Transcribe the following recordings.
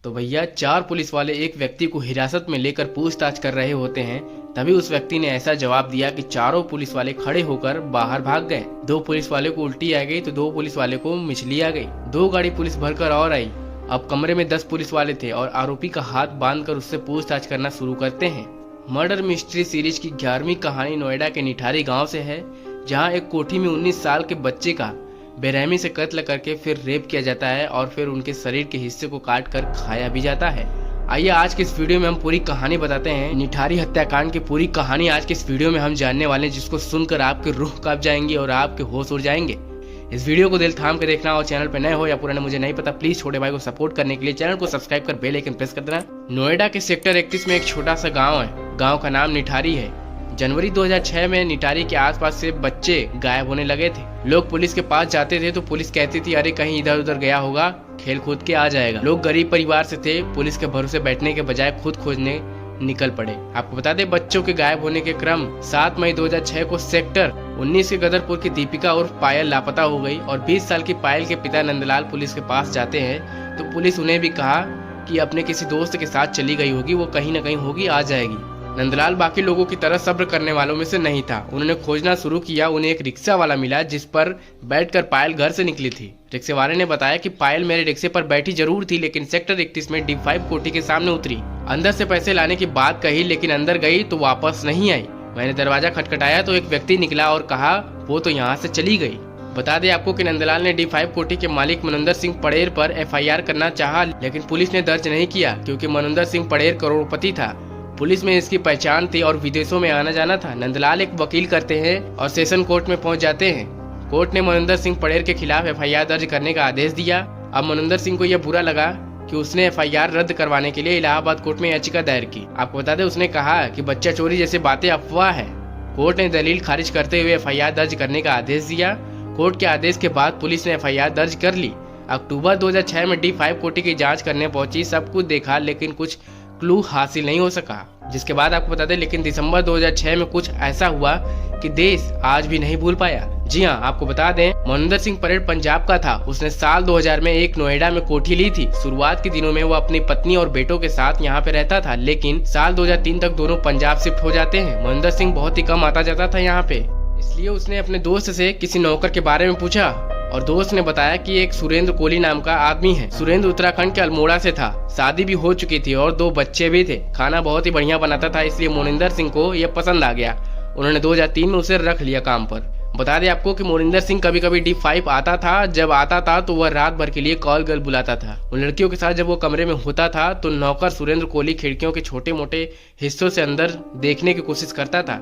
तो भैया 4 पुलिस वाले एक व्यक्ति को हिरासत में लेकर पूछताछ कर रहे होते हैं। तभी उस व्यक्ति ने ऐसा जवाब दिया कि चारों पुलिस वाले खड़े होकर बाहर भाग गए। 2 पुलिस वाले को उल्टी आ गई तो 2 पुलिस वाले को मिचली आ गई। 2 गाड़ी पुलिस भरकर और आई। अब कमरे में 10 पुलिस वाले थे और आरोपी का हाथ बांधकर उससे पूछताछ करना शुरू करते हैं। मर्डर मिस्ट्री सीरीज की 11वीं कहानी नोएडा के निठारी गाँव से है, जहाँ एक कोठी में 19 साल के बच्चे का बेरहमी से कत्ल करके फिर रेप किया जाता है और फिर उनके शरीर के हिस्से को काट कर खाया भी जाता है। आइए आज के इस वीडियो में हम पूरी कहानी बताते हैं। निठारी हत्याकांड की पूरी कहानी आज के इस वीडियो में हम जानने वाले हैं, जिसको सुनकर आपके रूह कांप जाएंगी और आपके होश उड़ जाएंगे। इस वीडियो को दिल थाम के देखना और चैनल पर नए हो या पुराने मुझे नहीं पता, प्लीज छोटे भाई को सपोर्ट करने के लिए चैनल को सब्सक्राइब कर बेल आइकन प्रेस कर देना। नोएडा के सेक्टर 31 में एक छोटा सा गाँव है। गाँव का नाम निठारी है। जनवरी 2006 में निठारी के आसपास से बच्चे गायब होने लगे थे। लोग पुलिस के पास जाते थे तो पुलिस कहती थी अरे कहीं इधर उधर गया होगा, खेल कूद के आ जाएगा। लोग गरीब परिवार से थे, पुलिस के भरोसे बैठने के बजाय खुद खोजने निकल पड़े। आपको बता दें, बच्चों के गायब होने के क्रम 7 मई 2006 को सेक्टर 19 के गदरपुर की दीपिका उर्फ पायल लापता हो गई और 20 साल की पायल के पिता नंदलाल पुलिस के पास जाते हैं तो पुलिस उन्हें भी कहा कि अपने किसी दोस्त के साथ चली गई होगी, वो कहीं न कहीं होगी, आ जाएगी। नंदलाल बाकी लोगों की तरह सब्र करने वालों में से नहीं था। उन्होंने खोजना शुरू किया। उन्हें एक रिक्शा वाला मिला जिस पर बैठकर पायल घर से निकली थी। रिक्शे वाले ने बताया कि पायल मेरे रिक्शे पर बैठी जरूर थी, लेकिन सेक्टर 31 में D5 कोठी के सामने उतरी। अंदर से पैसे लाने की बात कही, लेकिन अंदर गई तो वापस नहीं आई। मैंने दरवाजा खटखटाया तो एक व्यक्ति निकला और कहा वो तो यहाँ से चली गई। बता दें आपको कि नंदलाल ने D5 कोठी के मालिक मनोंदर सिंह पड़ेर पर FIR करना चाहा, लेकिन पुलिस ने दर्ज नहीं किया क्योंकि मनोंदर सिंह पड़ेर करोड़पति था। पुलिस में इसकी पहचान थी और विदेशों में आना जाना था। नंदलाल एक वकील करते हैं और सेशन कोर्ट में पहुंच जाते हैं। कोर्ट ने मनोंदर सिंह पड़ेर के खिलाफ FIR दर्ज करने का आदेश दिया। अब मनोंदर सिंह को यह बुरा लगा कि उसने FIR रद्द करवाने के लिए इलाहाबाद कोर्ट में याचिका दायर की। आपको बता दें, उसने कहा कि बच्चा चोरी जैसे बातें अफवाह है। कोर्ट ने दलील खारिज करते हुए FIR दर्ज करने का आदेश दिया। कोर्ट के आदेश के बाद पुलिस ने FIR दर्ज कर ली। अक्टूबर 2006 में D5 कोठी की जाँच करने पहुंची। सब कुछ देखा लेकिन कुछ क्लू हासिल नहीं हो सका। जिसके बाद आपको बता दें, लेकिन दिसंबर 2006 में कुछ ऐसा हुआ कि देश आज भी नहीं भूल पाया। जी हाँ, आपको बता दें, मनोंदर सिंह परेड पंजाब का था। उसने साल 2000 में एक नोएडा में कोठी ली थी। शुरुआत के दिनों में वो अपनी पत्नी और बेटों के साथ यहाँ पे रहता था, लेकिन साल 2003 तक दोनों पंजाब शिफ्ट हो जाते हैं। मनोंदर सिंह बहुत ही कम आता जाता था यहाँ पे, इसलिए उसने अपने दोस्त से किसी नौकर के बारे में पूछा और दोस्त ने बताया कि एक सुरेंद्र कोहली नाम का आदमी है। सुरेंद्र उत्तराखंड के अल्मोड़ा से था। शादी भी हो चुकी थी और 2 बच्चे भी थे। खाना बहुत ही बढ़िया बनाता था, इसलिए मोनिंदर सिंह को यह पसंद आ गया। उन्होंने 2003 में उसे रख लिया काम पर। बता दें आपको कि मोनिंदर सिंह कभी कभी D5 आता था। जब आता था तो वह रात भर के लिए कॉल गर्ल बुलाता था। उन लड़कियों के साथ जब वो कमरे में होता था तो नौकर सुरेंद्र कोहली खिड़कियों के छोटे मोटे हिस्सों से अंदर देखने की कोशिश करता था।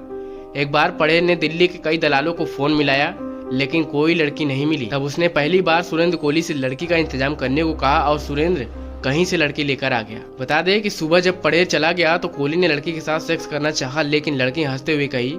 एक बार पड़ेर ने दिल्ली के कई दलालों को फोन मिलाया, लेकिन कोई लड़की नहीं मिली। तब उसने पहली बार सुरेंद्र कोहली से लड़की का इंतजाम करने को कहा और सुरेंद्र कहीं से लड़की लेकर आ गया। बता दें कि सुबह जब पड़ेर चला गया तो कोहली ने लड़की के साथ सेक्स करना चाहा, लेकिन लड़की हंसते हुए कही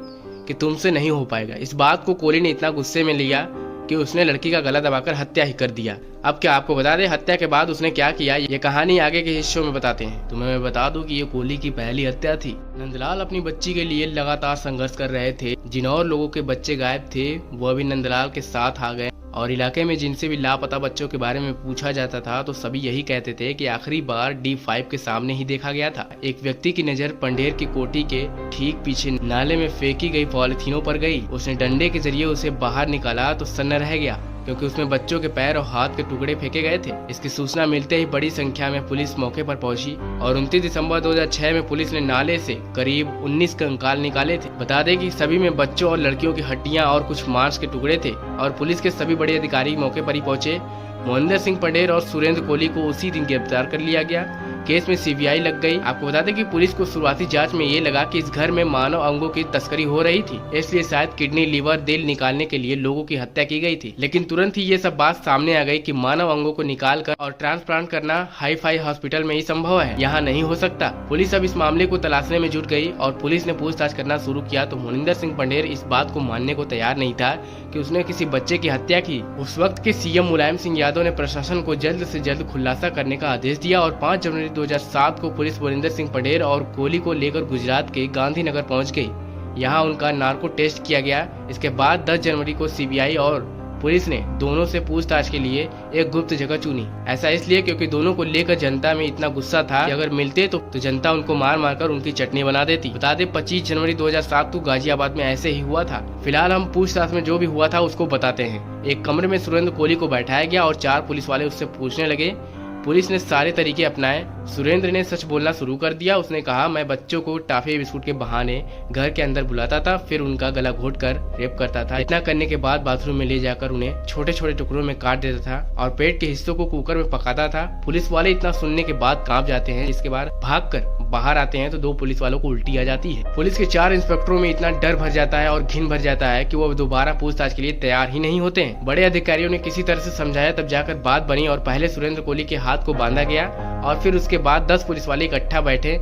कि तुमसे नहीं हो पाएगा। इस बात को कोहली ने इतना गुस्से में लिया कि उसने लड़की का गला दबाकर हत्या ही कर दिया। अब क्या आपको बता दें हत्या के बाद उसने क्या किया, ये कहानी आगे के हिस्सों में बताते हैं। तो मैं बता दूं कि ये कोहली की पहली हत्या थी। नंदलाल अपनी बच्ची के लिए लगातार संघर्ष कर रहे थे। जिन और लोगों के बच्चे गायब थे वह भी नंदलाल के साथ आ गए और इलाके में जिनसे भी लापता बच्चों के बारे में पूछा जाता था तो सभी यही कहते थे कि आखिरी बार D5 के सामने ही देखा गया था। एक व्यक्ति की नजर पंडेर की कोठी के ठीक पीछे नाले में फेंकी गई पॉलिथीनों पर गई। उसने डंडे के जरिए उसे बाहर निकाला तो सन्न रह गया क्योंकि उसमें बच्चों के पैर और हाथ के टुकड़े फेंके गए थे। इसकी सूचना मिलते ही बड़ी संख्या में पुलिस मौके पर पहुंची और 29 दिसंबर 2006 में पुलिस ने नाले से करीब 19 कंकाल निकाले थे। बता दें कि सभी में बच्चों और लड़कियों की हड्डियां और कुछ मांस के टुकड़े थे और पुलिस के सभी बड़े अधिकारी मौके पर ही पहुंचे। मनोंदर सिंह पड़ेर और सुरेंद्र कोहली को उसी दिन गिरफ्तार कर लिया गया। केस में CBI लग गई। आपको बता दें कि पुलिस को शुरुआती जांच में ये लगा कि इस घर में मानव अंगों की तस्करी हो रही थी, इसलिए शायद किडनी, लीवर, दिल निकालने के लिए लोगों की हत्या की गई थी। लेकिन तुरंत ही ये सब बात सामने आ गई कि मानव अंगों को निकाल कर और ट्रांसप्लांट करना हाई-फाई हॉस्पिटल में ही संभव है, यहाँ नहीं हो सकता। पुलिस अब इस मामले को तलाशने में जुट गई और पुलिस ने पूछताछ करना शुरू किया तो मनोंदर सिंह पड़ेर इस बात को मानने को तैयार नहीं था कि उसने किसी बच्चे की हत्या की। उस वक्त के CM मुलायम सिंह यादव ने प्रशासन को जल्द से जल्द खुलासा करने का आदेश दिया और 5 जनवरी 2007 को पुलिस मनोंदर सिंह पड़ेर और कोहली को लेकर गुजरात के गांधीनगर पहुंच गई। यहां उनका नार्को टेस्ट किया गया। इसके बाद 10 जनवरी को CBI और पुलिस ने दोनों से पूछताछ के लिए एक गुप्त जगह चुनी। ऐसा इसलिए क्योंकि दोनों को लेकर जनता में इतना गुस्सा था कि अगर मिलते तो जनता उनको मार मार कर उनकी चटनी बना देती। बता दें 25 जनवरी 2007 को गाजियाबाद में ऐसे ही हुआ था। फिलहाल हम पूछताछ में जो भी हुआ था उसको बताते हैं। एक कमरे में सुरेंद्र कोहली को बैठाया गया और 4 पुलिस वाले उससे पूछने लगे। पुलिस ने सारे तरीके अपनाए। सुरेंद्र ने सच बोलना शुरू कर दिया। उसने कहा, मैं बच्चों को टॉफी बिस्कुट के बहाने घर के अंदर बुलाता था, फिर उनका गला घोटकर रेप करता था। इतना करने के बाद बाथरूम में ले जाकर उन्हें छोटे छोटे टुकड़ों में काट देता था और पेट के हिस्सों को कुकर में पकाता था। पुलिस वाले इतना सुनने के बाद कांप जाते हैं। इसके बाद भागकर बाहर आते हैं तो 2 पुलिस वालों को उल्टी आ जाती है। पुलिस के 4 इंस्पेक्टरों में इतना डर भर जाता है और घिन भर जाता है कि वो दोबारा पूछताछ के लिए तैयार ही नहीं होते हैं। बड़े अधिकारियों ने किसी तरह से समझाया, तब जाकर बात बनी और पहले सुरेंद्र कोहली के हाथ को बांधा गया और फिर उसके बाद 10 पुलिस वाले इकट्ठा बैठे।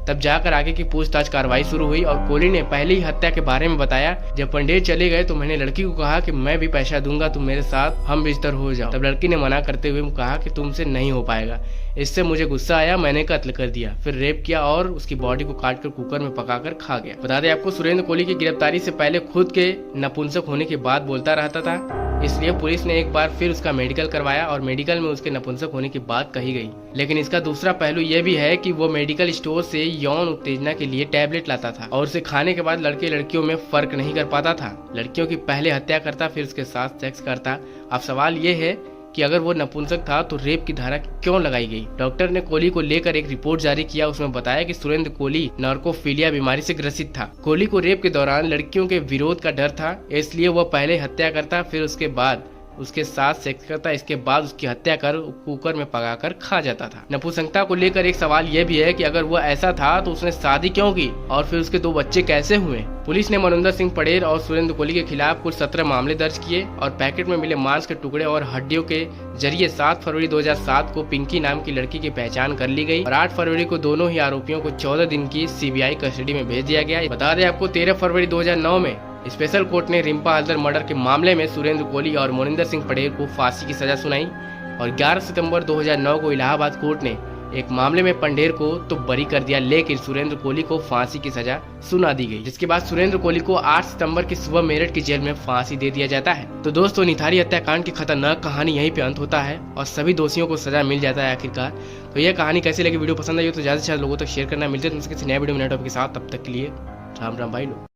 तब जाकर आगे की पूछताछ कार्रवाई शुरू हुई और कोहली ने पहले ही हत्या के बारे में बताया। जब पंडित चले गए तो मैंने लड़की को कहा कि मैं भी पैसा दूंगा, तुम मेरे साथ हम बिस्तर हो जाओ। तब लड़की ने मना करते हुए कहा कि तुमसे नहीं हो पाएगा। इससे मुझे गुस्सा आया, मैंने कत्ल कर दिया, फिर रेप किया और उसकी बॉडी को काटकर कुकर में पकाकर खा गया। बता दें आपको, सुरेंद्र कोहली की गिरफ्तारी से पहले खुद के नपुंसक होने की बात बोलता रहता था। इसलिए पुलिस ने एक बार फिर उसका मेडिकल करवाया और मेडिकल में उसके नपुंसक होने की बात कही गई। लेकिन इसका दूसरा पहलू यह भी है कि वो मेडिकल स्टोर से यौन उत्तेजना के लिए टैबलेट लाता था और उसे खाने के बाद लड़के लड़कियों में फर्क नहीं कर पाता था। लड़कियों की पहले हत्या करता, फिर उसके साथ सेक्स करता। अब सवाल ये है कि अगर वो नपुंसक था तो रेप की धारा क्यों लगाई गई। डॉक्टर ने कोहली को लेकर एक रिपोर्ट जारी किया। उसमें बताया कि सुरेंद्र कोहली नार्कोफिलिया बीमारी से ग्रसित था। कोहली को रेप के दौरान लड़कियों के विरोध का डर था, इसलिए वह पहले हत्या करता, फिर उसके बाद उसके साथ सेक्स करता। इसके बाद उसकी हत्या कर कुकर में पकाकर खा जाता था। नपुंसकता को लेकर एक सवाल यह भी है कि अगर वह ऐसा था तो उसने शादी क्यों की और फिर उसके 2 बच्चे कैसे हुए। पुलिस ने मनविंदर सिंह पटेल और सुरेंद्र कोहली के खिलाफ कुल 17 मामले दर्ज किए और पैकेट में मिले मांस के टुकड़े और हड्डियों के जरिए 7 फरवरी 2007 को पिंकी नाम की लड़की की पहचान कर ली गई और 8 फरवरी को दोनों ही आरोपियों को 14 दिन की सीबीआई कस्टडी में भेज दिया गया। बता दें आपको, 13 फरवरी 2009 में स्पेशल कोर्ट ने रिम्पा हल्दर मर्डर के मामले में सुरेंद्र कोहली और मनविंदर सिंह पटेल को फांसी की सजा सुनाई और 11 सितंबर 2009 को इलाहाबाद कोर्ट ने एक मामले में पंडेर को तो बरी कर दिया, लेकिन सुरेंद्र कोहली को फांसी की सजा सुना दी गई, जिसके बाद सुरेंद्र कोहली को 8 सितंबर की सुबह मेरठ की जेल में फांसी दे दिया जाता है। तो दोस्तों, निथारी हत्याकांड की खतरनाक कहानी यहीं पे अंत होता है और सभी दोषियों को सजा मिल जाता है आखिरकार। तो यह कहानी कैसी लगी, वीडियो पसंद आई हो तो ज्यादा से ज्यादा लोगों तक शेयर करना। मिलते हैं किसी नए वीडियो में नए टॉपिक के साथ, तब तक के लिए राम राम भाई लोग।